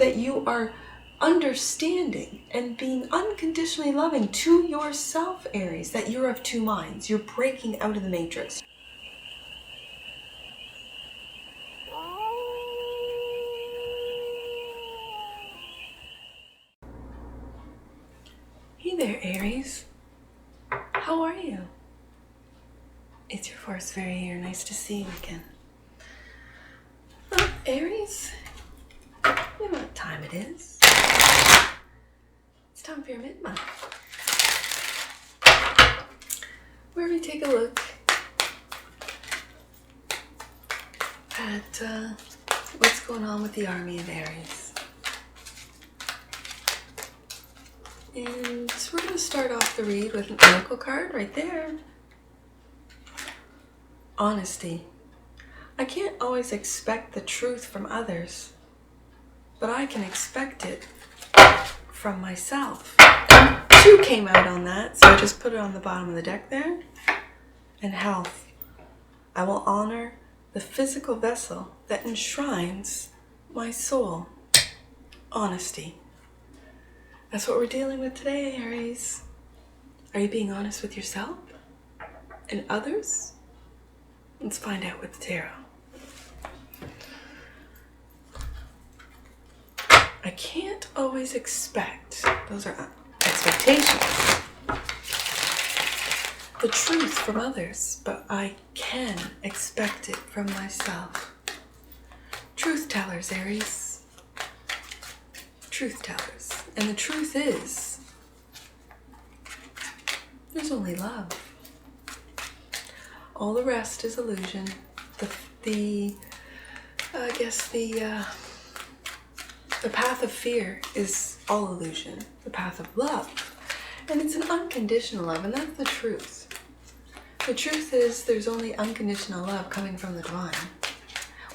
that you are understanding and being unconditionally loving to yourself, Aries, that you're of two minds. You're breaking out of the matrix. Hey there, Aries. How are you? It's your Force Fairy here. Nice to see you again. Well, Aries, you know what time it is. It's time for your mid-month, where we take a look at what's going on with the army of Aries. And we're going to start off the read with an oracle card right there. Honesty. I can't always expect the truth from others, but I can expect it from myself. And 2 came out on that, so I just put it on the bottom of the deck there. And health. I will honor the physical vessel that enshrines my soul. Honesty. That's what we're dealing with today, Aries. Are you being honest with yourself and others? Let's find out with the tarot. I can't always expect, those are expectations, the truth from others, but I can expect it from myself. Truth tellers, Aries. Truth tellers. And the truth is, there's only love. All the rest is illusion. The path of fear is all illusion. The path of love. And it's an unconditional love, and that's the truth. The truth is there's only unconditional love coming from the divine.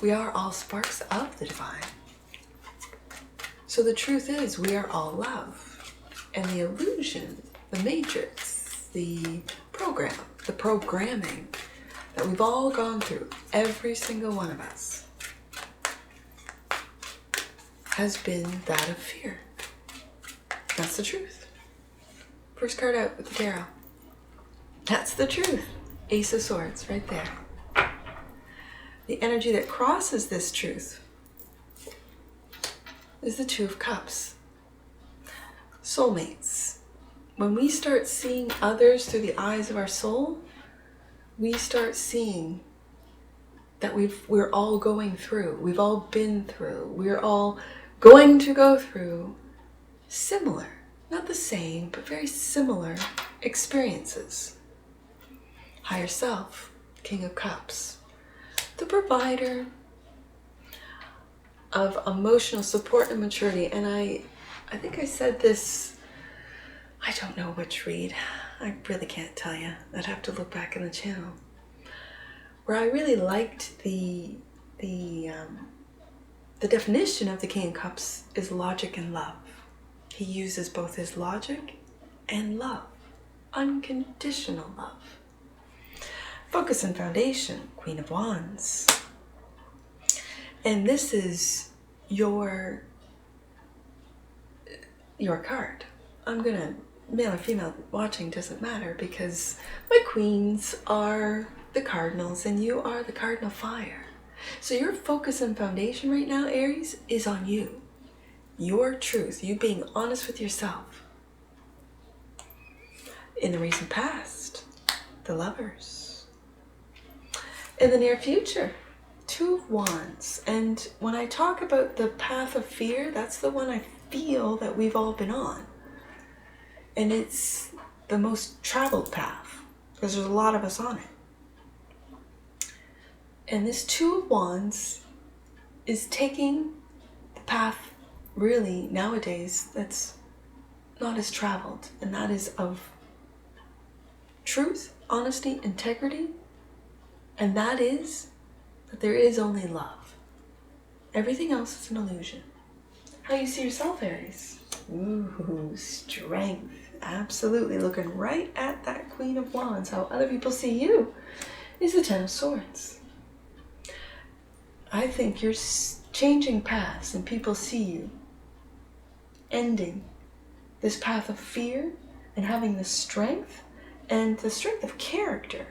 We are all sparks of the divine. So the truth is we are all love. And the illusion, the matrix, the program, the programming that we've all gone through, every single one of us, has been that of fear. That's the truth. First card out with the tarot. That's the truth. Ace of Swords, right there. The energy that crosses this truth is the Two of Cups. Soulmates. When we start seeing others through the eyes of our soul, we start seeing that we're all going through, we've all been through, we're all going to go through similar, not the same, but very similar experiences. Higher self, King of Cups, the provider of emotional support and maturity. And I think I said this, I don't know which read, I really can't tell you. I'd have to look back in the channel. Where I really liked the definition of the King of Cups is logic and love. He uses both his logic and love. Unconditional love. Focus and foundation, Queen of Wands. And this is your card. I'm gonna, male or female watching doesn't matter, because my queens are the cardinals and you are the cardinal fire. So your focus and foundation right now, Aries, is on you. Your truth, you being honest with yourself. In the recent past, the Lovers. In the near future, Two of Wands. And when I talk about the path of fear, that's the one I feel that we've all been on. And it's the most traveled path, because there's a lot of us on it. And this Two of Wands is taking the path, really, nowadays, that's not as traveled. And that is of truth, honesty, integrity. And that is that there is only love. Everything else is an illusion. How you see yourself, Aries? Ooh, strength. Absolutely. Looking right at that Queen of Wands. How other people see you is the Ten of Swords. I think you're changing paths and people see you ending this path of fear and having the strength and the strength of character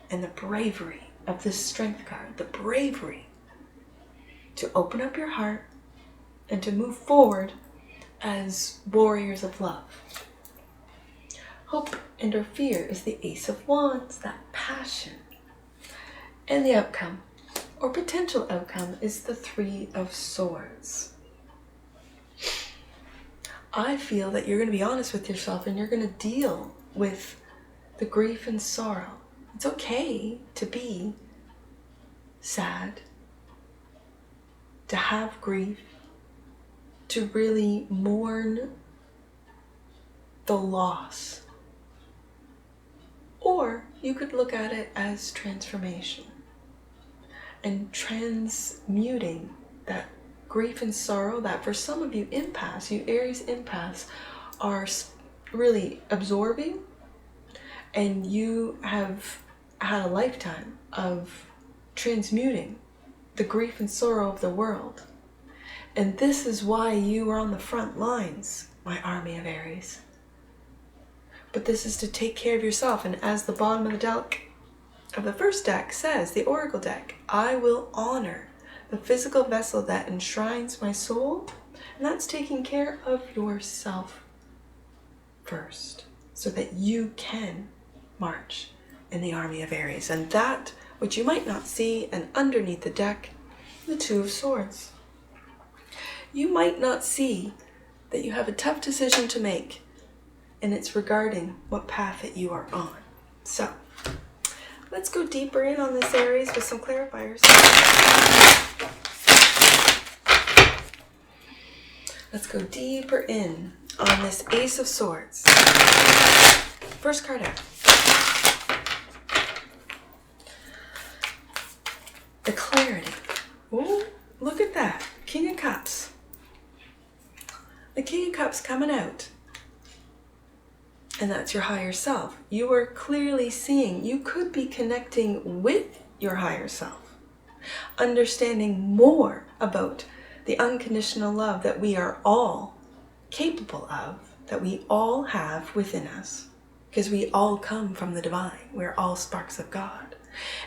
and the bravery of this strength card, the bravery to open up your heart and to move forward as warriors of love. Hope and or fear is the Ace of Wands, that passion. And the outcome, or potential outcome, is the Three of Swords. I feel that you're going to be honest with yourself and you're going to deal with the grief and sorrow. It's okay to be sad, to have grief, to really mourn the loss. Or you could look at it as transformation and transmuting that grief and sorrow that for some of you empaths, you Aries empaths, are really absorbing, and you have had a lifetime of transmuting the grief and sorrow of the world. And this is why you are on the front lines, my army of Aries. But this is to take care of yourself. And as the bottom of the deck, of the first deck says, the Oracle deck, I will honor the physical vessel that enshrines my soul. And that's taking care of yourself first, so that you can march in the army of Aries. And that, which you might not see, and underneath the deck, the Two of Swords. You might not see that you have a tough decision to make, and it's regarding what path that you are on. So, let's go deeper in on this Aries with some clarifiers. Let's go deeper in on this Ace of Swords. First card out. The clarity. Ooh, look at that. King of Cups. The King of Cups coming out. And that's your higher self. You are clearly seeing, you could be connecting with your higher self, understanding more about the unconditional love that we are all capable of, that we all have within us, because we all come from the divine. We're all sparks of God.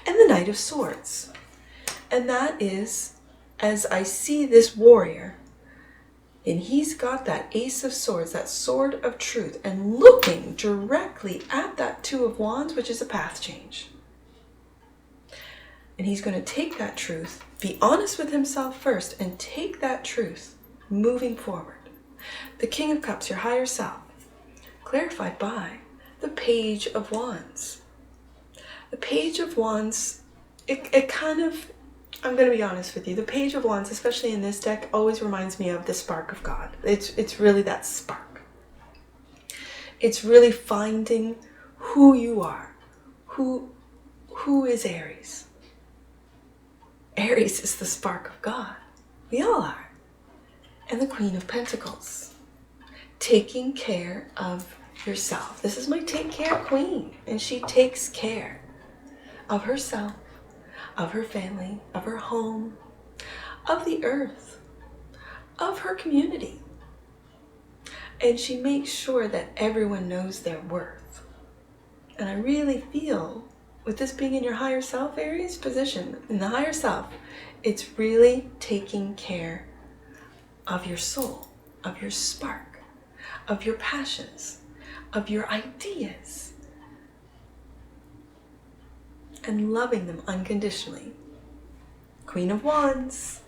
And the Knight of Swords. And that is, as I see this warrior, and he's got that Ace of Swords, that sword of truth, and looking directly at that Two of Wands, which is a path change. And he's going to take that truth, be honest with himself first, and take that truth moving forward. The King of Cups, your higher self, clarified by the Page of Wands. The Page of Wands, it kind of, I'm going to be honest with you, the Page of Wands, especially in this deck, always reminds me of the spark of God. It's really that spark. It's really finding who you are. Who is Aries? Aries is the spark of God. We all are. And the Queen of Pentacles. Taking care of yourself. This is my take care queen. And she takes care of herself, of her family, of her home, of the earth, of her community. And she makes sure that everyone knows their worth. And I really feel, with this being in your higher self, Aries position, in the higher self, it's really taking care of your soul, of your spark, of your passions, of your ideas, and loving them unconditionally. Queen of Wands,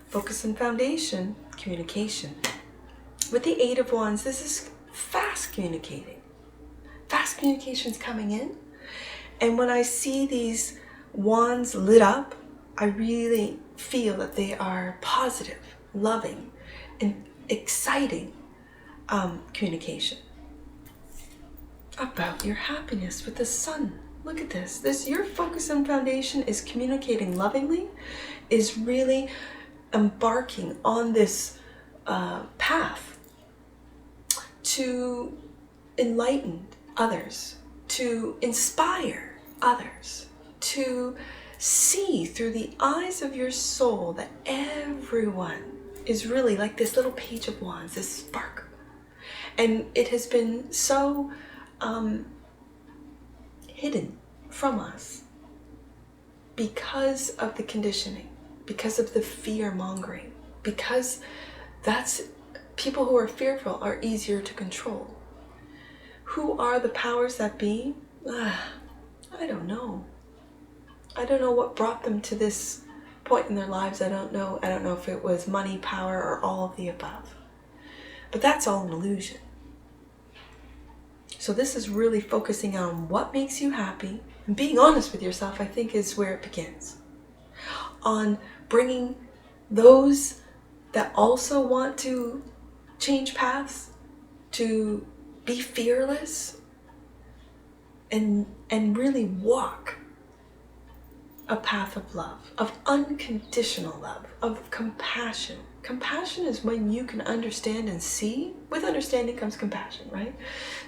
focus and foundation, communication. With the Eight of Wands, this is fast communicating. Fast communication's coming in. And when I see these wands lit up, I really feel that they are positive, loving, and exciting communication. About your happiness with the Sun. Look at this. Your focus and foundation is communicating lovingly, is really embarking on this path to enlighten others, to inspire others, to see through the eyes of your soul that everyone is really like this little Page of Wands, this spark And it has been so hidden from us because of the conditioning, because of the fear mongering, because that's people who are fearful are easier to control. Who are the powers that be? I don't know. I don't know what brought them to this point in their lives. I don't know. I don't know if it was money, power, or all of the above. But that's all an illusion. So this is really focusing on what makes you happy. And being honest with yourself, I think, is where it begins. On bringing those that also want to change paths, to be fearless, and really walk a path of love, of unconditional love, of compassion. Compassion is when you can understand and see. With understanding comes compassion, right?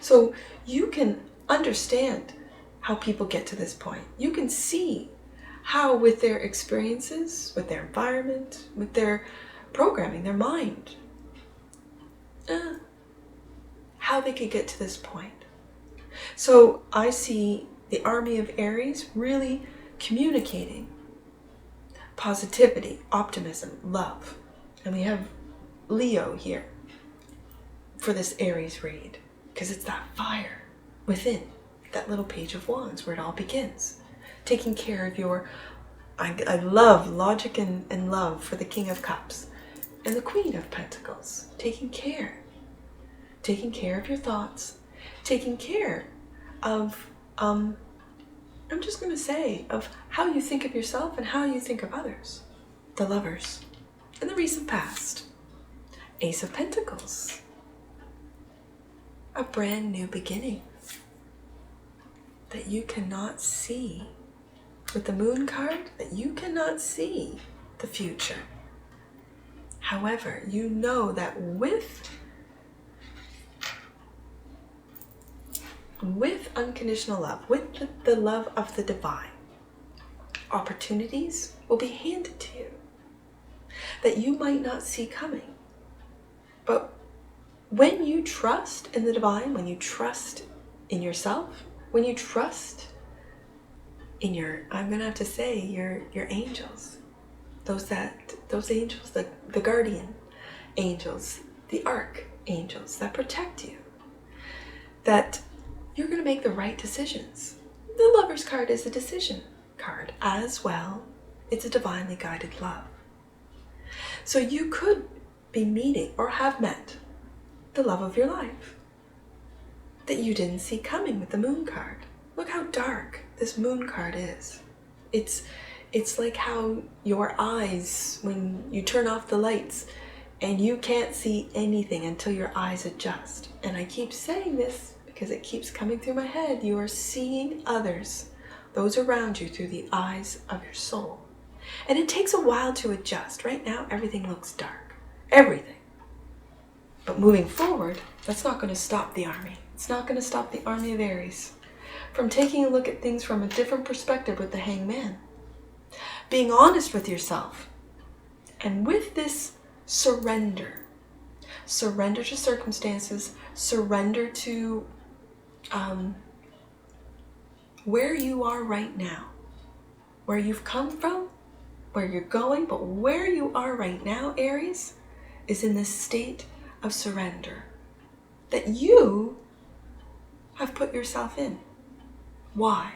So you can understand how people get to this point. You can see how, with their experiences, with their environment, with their programming, their mind, how they could get to this point. So I see the army of Aries really communicating positivity, optimism, love. And we have Leo here for this Aries read, because it's that fire within that little page of wands where it all begins. Taking care of your, I love logic and love for the King of Cups and the Queen of Pentacles. Taking care of your thoughts, taking care of, I'm just going to say, of how you think of yourself and how you think of others. The Lovers in the recent past. Ace of Pentacles. A brand new beginning that you cannot see. With the Moon card, that you cannot see the future. However, you know that with unconditional love, with the love of the divine, opportunities will be handed to you that you might not see coming. But when you trust in the divine, when you trust in yourself, when you trust in your, I'm going to have to say, your angels, those angels, the guardian angels, the archangels that protect you, that you're going to make the right decisions. The Lover's card is a decision card as well. It's a divinely guided love. So you could be meeting or have met the love of your life that you didn't see coming with the Moon card. Look how dark this Moon card is. It's like how your eyes, when you turn off the lights and you can't see anything until your eyes adjust. And I keep saying this because it keeps coming through my head. You are seeing others, those around you, through the eyes of your soul. And it takes a while to adjust. Right now, everything looks dark. Everything. But moving forward, that's not going to stop the army. It's not going to stop the army of Aries from taking a look at things from a different perspective with the Hangman. Being honest with yourself. And with this surrender. Surrender to circumstances. Surrender to where you are right now. Where you've come from. Where you're going. But where you are right now, Aries, is in this state of surrender that you have put yourself in. Why?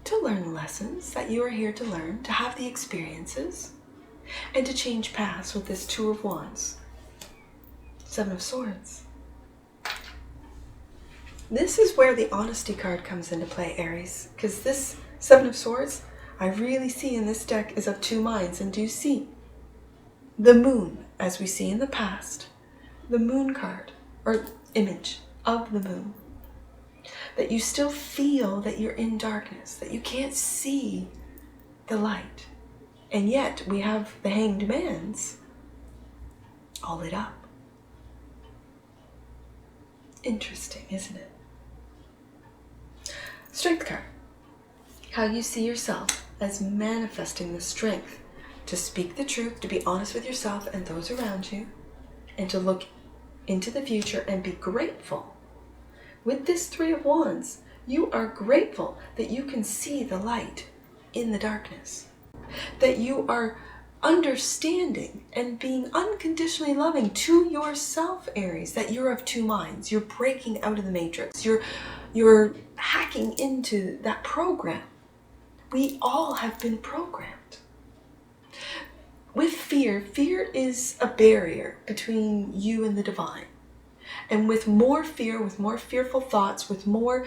To learn the lessons that you are here to learn, to have the experiences, and to change paths with this Two of Wands. Seven of Swords. This is where the honesty card comes into play, Aries, because this Seven of Swords, I really see in this deck is of two minds, and do see the moon, as we see in the past, the Moon card, or image of the moon, that you still feel that you're in darkness, that you can't see the light. And yet we have the Hanged Man's all lit up. Interesting, isn't it? Strength card. How you see yourself as manifesting the strength to speak the truth, to be honest with yourself and those around you, and to look into the future and be grateful. With this Three of Wands, you are grateful that you can see the light in the darkness, that you are understanding and being unconditionally loving to yourself, Aries, that you're of two minds. You're breaking out of the matrix. You're hacking into that program. We all have been programmed. With fear, fear is a barrier between you and the divine. And with more fear, with more fearful thoughts, with more,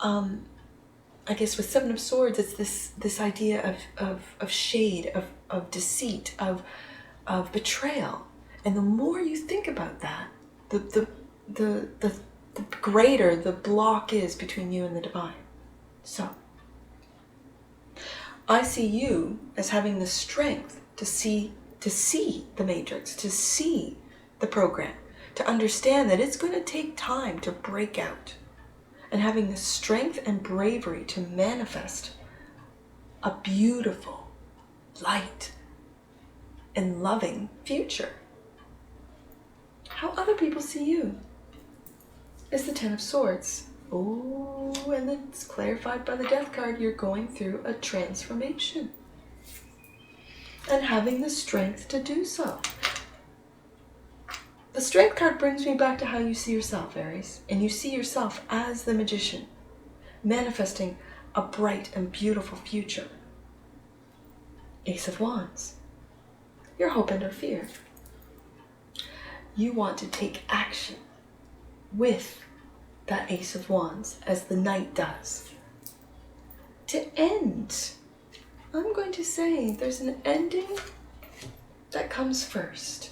I guess with Seven of Swords, it's this idea of shade, of deceit, of betrayal. And the more you think about that, the greater the block is between you and the divine. So, I see you as having the strength to see the matrix, to see the program, to understand that it's going to take time to break out, and having the strength and bravery to manifest a beautiful, light, and loving future. How other people see you is the Ten of Swords. Oh, and it's clarified by the Death card. You're going through a transformation and having the strength to do so. The Strength card brings me back to how you see yourself, Aries. And you see yourself as the magician, manifesting a bright and beautiful future. Ace of Wands. You're hope and fear. You want to take action with that Ace of Wands, as the Knight does. To end, I'm going to say there's an ending that comes first.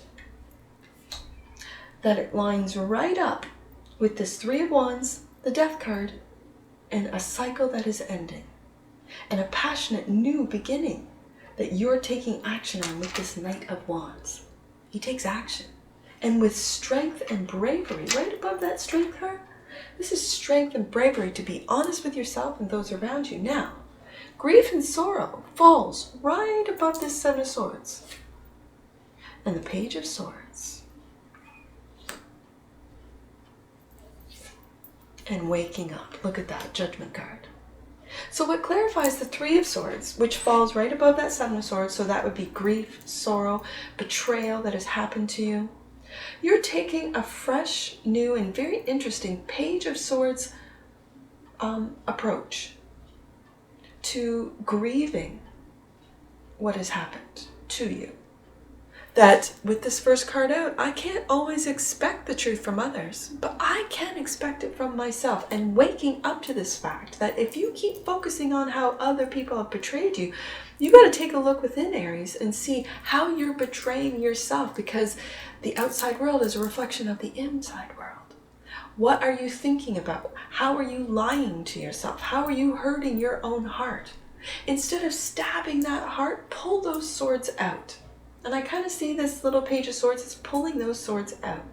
That it lines right up with this Three of Wands, the Death card, and a cycle that is ending. And a passionate new beginning that you're taking action on with this Knight of Wands. He takes action. And with strength and bravery, right above that Strength card, this is strength and bravery to be honest with yourself and those around you. Now, grief and sorrow falls right above this Seven of Swords. And the Page of Swords. And waking up. Look at that Judgment card. So what clarifies the Three of Swords, which falls right above that Seven of Swords, so that would be grief, sorrow, betrayal that has happened to you. You're taking a fresh, new, and very interesting Page of Swords approach to grieving what has happened to you. That with this first card out, I can't always expect the truth from others, but I can expect it from myself. And waking up to this fact that if you keep focusing on how other people have betrayed you, you got to take a look within, Aries, and see how you're betraying yourself, because the outside world is a reflection of the inside world. What are you thinking about? How are you lying to yourself? How are you hurting your own heart? Instead of stabbing that heart, pull those swords out. And I kind of see this little Page of Swords as pulling those swords out.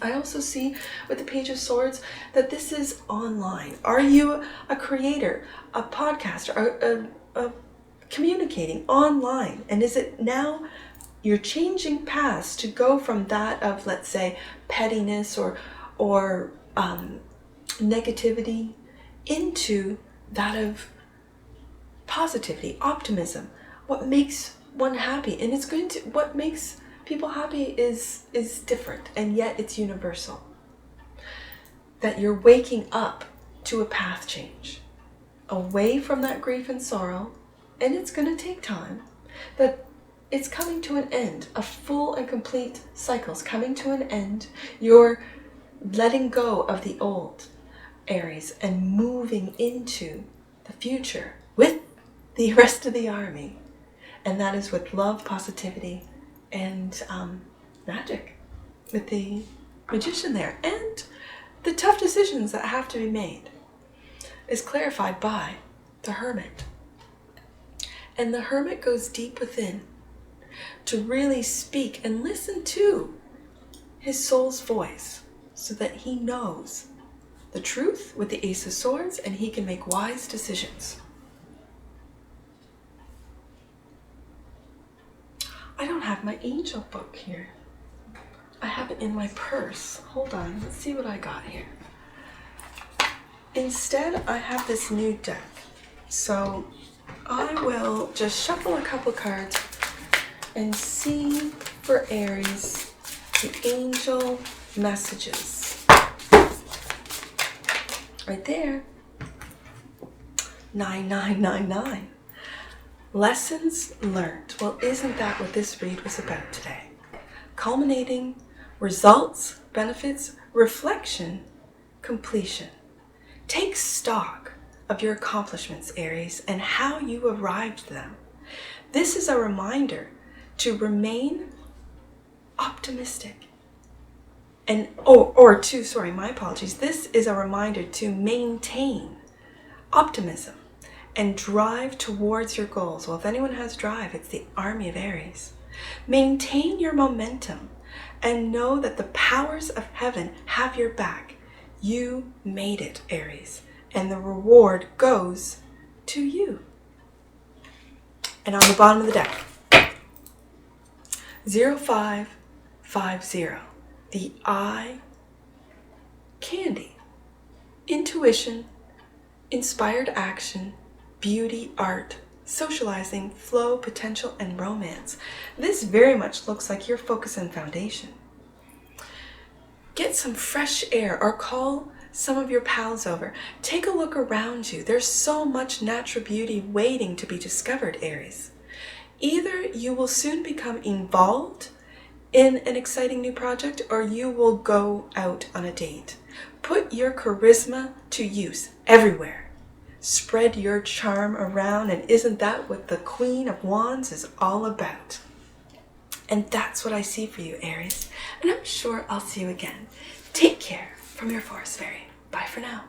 I also see with the Page of Swords that this is online. Are you a creator, a podcaster, a communicating online? And is it now you're changing paths to go from that of, let's say, pettiness or negativity into that of positivity, optimism, what makes one happy? And it's going to, what makes people happy is different, and yet it's universal. That you're waking up to a path change away from that grief and sorrow, and it's going to take time, that it's coming to an end. A full and complete cycle's coming to an end. You're letting go of the old, Aries, and moving into the future with the rest of the army. And that is with love, positivity, and magic, with the magician there. And the tough decisions that have to be made is clarified by the Hermit. And the Hermit goes deep within to really speak and listen to his soul's voice, so that he knows the truth with the Ace of Swords, and he can make wise decisions. I don't have my angel book here. I have it in my purse. Hold on, let's see what I got here. Instead, I have this new deck. So I will just shuffle a couple cards and see for Aries the angel messages. Right there. 9999. Lessons learned. Well, isn't that what this read was about today? Culminating, results, benefits, reflection, completion. Take stock of your accomplishments, Aries, and how you arrived at them. This is a reminder to remain optimistic. And, my apologies. This is a reminder to maintain optimism and drive towards your goals. Well, if anyone has drive, it's the army of Aries. Maintain your momentum and know that the powers of heaven have your back. You made it, Aries, and the reward goes to you. And on the bottom of the deck, 0550, the eye candy, intuition, inspired action, beauty, art, socializing, flow, potential, and romance. This very much looks like your focus and foundation. Get some fresh air or call some of your pals over. Take a look around you. There's so much natural beauty waiting to be discovered, Aries. Either you will soon become involved in an exciting new project or you will go out on a date. Put your charisma to use everywhere. Spread your charm around, and isn't that what the Queen of Wands is all about? And that's what I see for you, Aries. And I'm sure I'll see you again. Take care from your Forest Fairy. Bye for now.